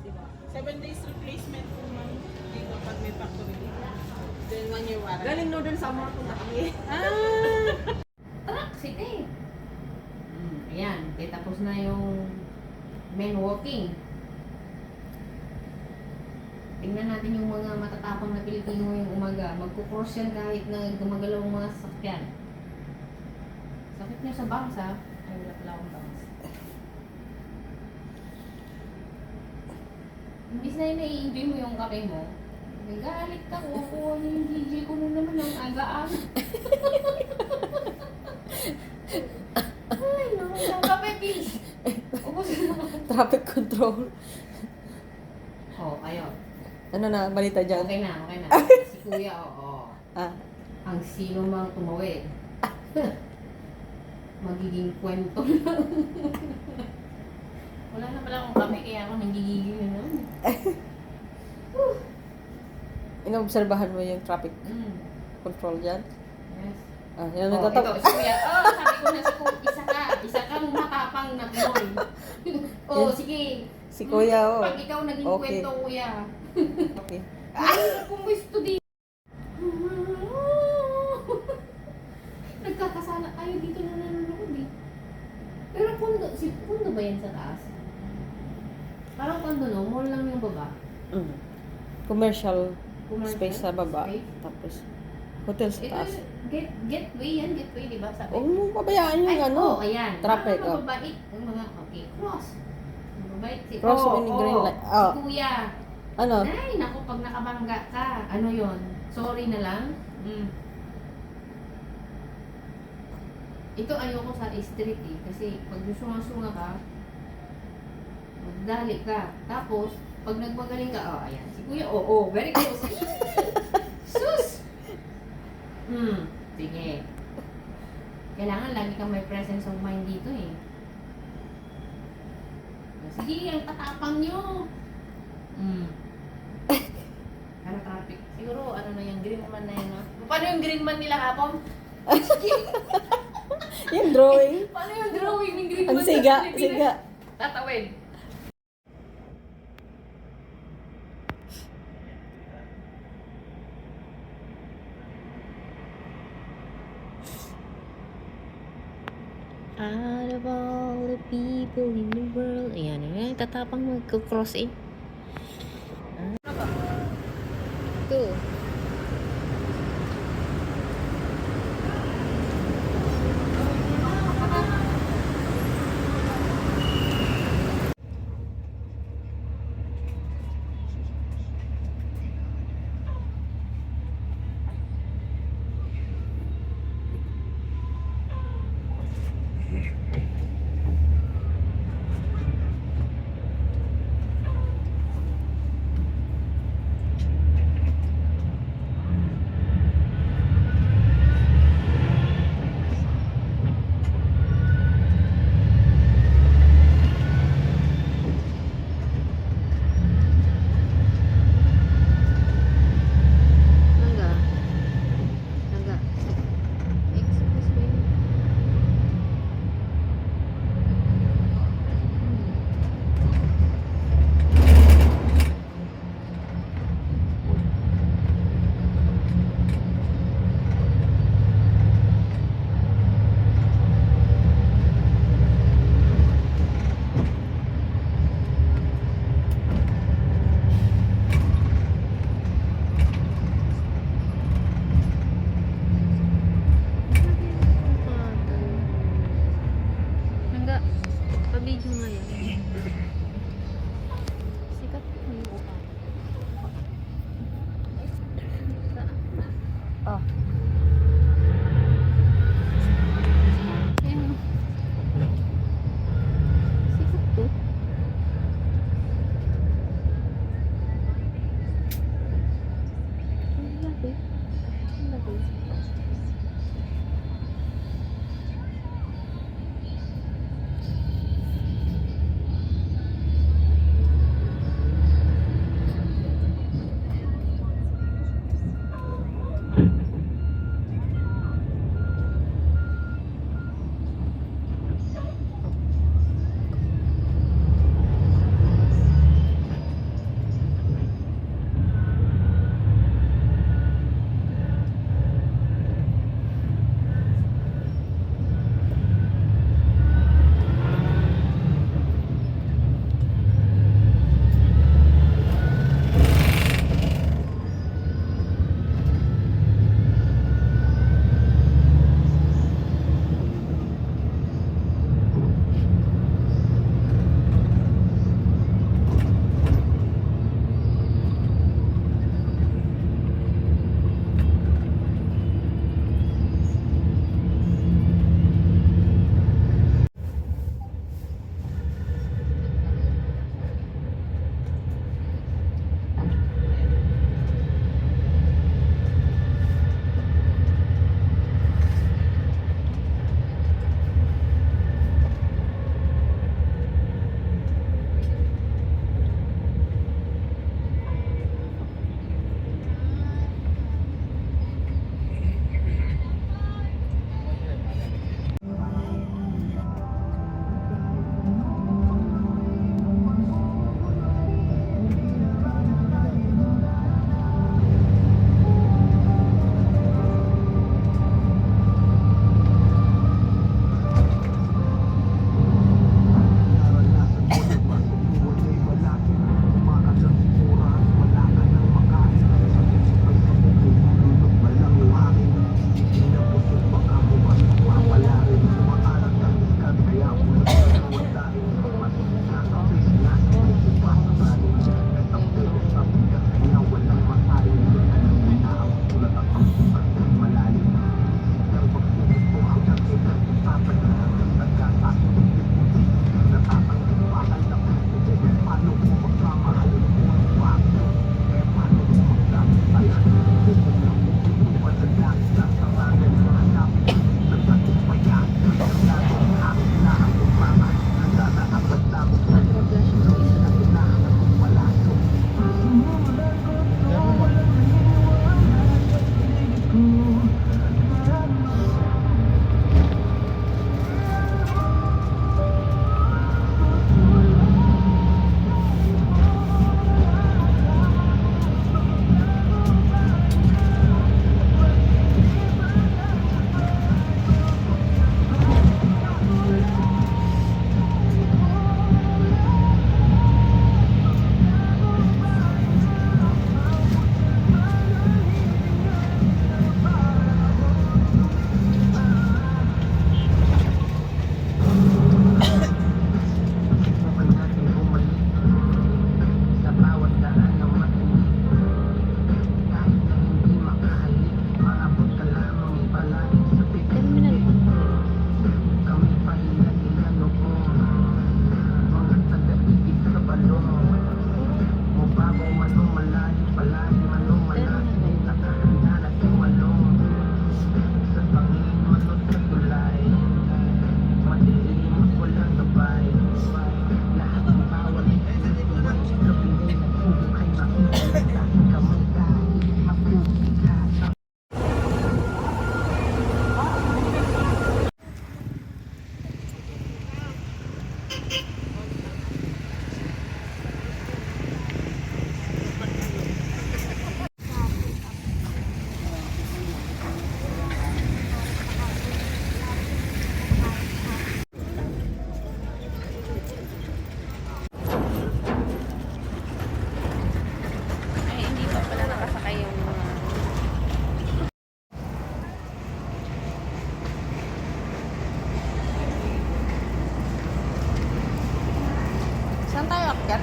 Diba? 7 days replacement po man dito pag may factory. Then 1 year warranty. Galing Northern Summer po na kami. Truck City. Ayan, tapos na yung men walking. Tingnan natin yung mga matatapang na Pilipino ngayong umaga. Magkukross yan kahit na gumagalaw ang mga sasakyan. Sakit niya sa bangs ha. Ay, wala pala akong bangs. Imbis na nai-enjoy mo yung kape mo, nagalit ka, kukuha niyo yung DJ ko na naman ng agaan. Ay, no, yung kape, please. Ubus na. Traffic control. Oh, ayun. Ano na, balita dyan? Okay na, okay na. Si Kuya, oo. Ah. Ang sino mang tumawid. Magiging kwento lang. Wala na pala akong kami, kaya ako nanggigigil na nun. Inobserbahan mo yung traffic control dyan? Yes. Ah, yan Oh, nagtatap. ito, si Kuya. Oh, sabi ko na si Kuya, isa kang matapang na boy. Oh, Yes. sige. Si Kuya, oh. Pag ikaw naging Okay. kwento, Kuya. Okay. Ay, kung gusto di. Nagkakasala tayo dito na nanonood eh. Pero pundo ba yan sa taas? Parang kondo no, mall lang yung baba. Commercial Commercial space sa baba. space. Tapos, hotel sa Ito, taas. gateway yan, gateway, di ba? Sabi. Huwag mo pabayaan yung ano. ayan. traffic, Para oh. mababait. Yung mga, okay, cross. Mababait si, Cross with the green light. Oh. Si Kuya. Ano? Ay, naku, pag nakabangga ka, ano yon? Sorry na lang. Ito ayoko sa street eh. Kasi pag sunga-sunga ka, magdali ka. Tapos, pag nagmagaling ka, oh, ayan. Si Kuya, oh, very close. Sus! Sige. Kailangan lagi kang may presence of mind dito eh. Sige, ang tatapang nyo. Ano traffic? Siguro, ano na yung green man na yan, no? Paano yung green man nila kapon? Yung drawing. Paano yung drawing ng green Ang man siga, sa Pilipinas? siga. Tatawid. Out of all the people in the world. Ayan, ayan. Tatapang magkukross eh. Ito. Pa-video nga yan. Sikat ko yung upa. Ah. Ayan. Sikat to. Ang laki. Ang laki. Saan tayo akyat?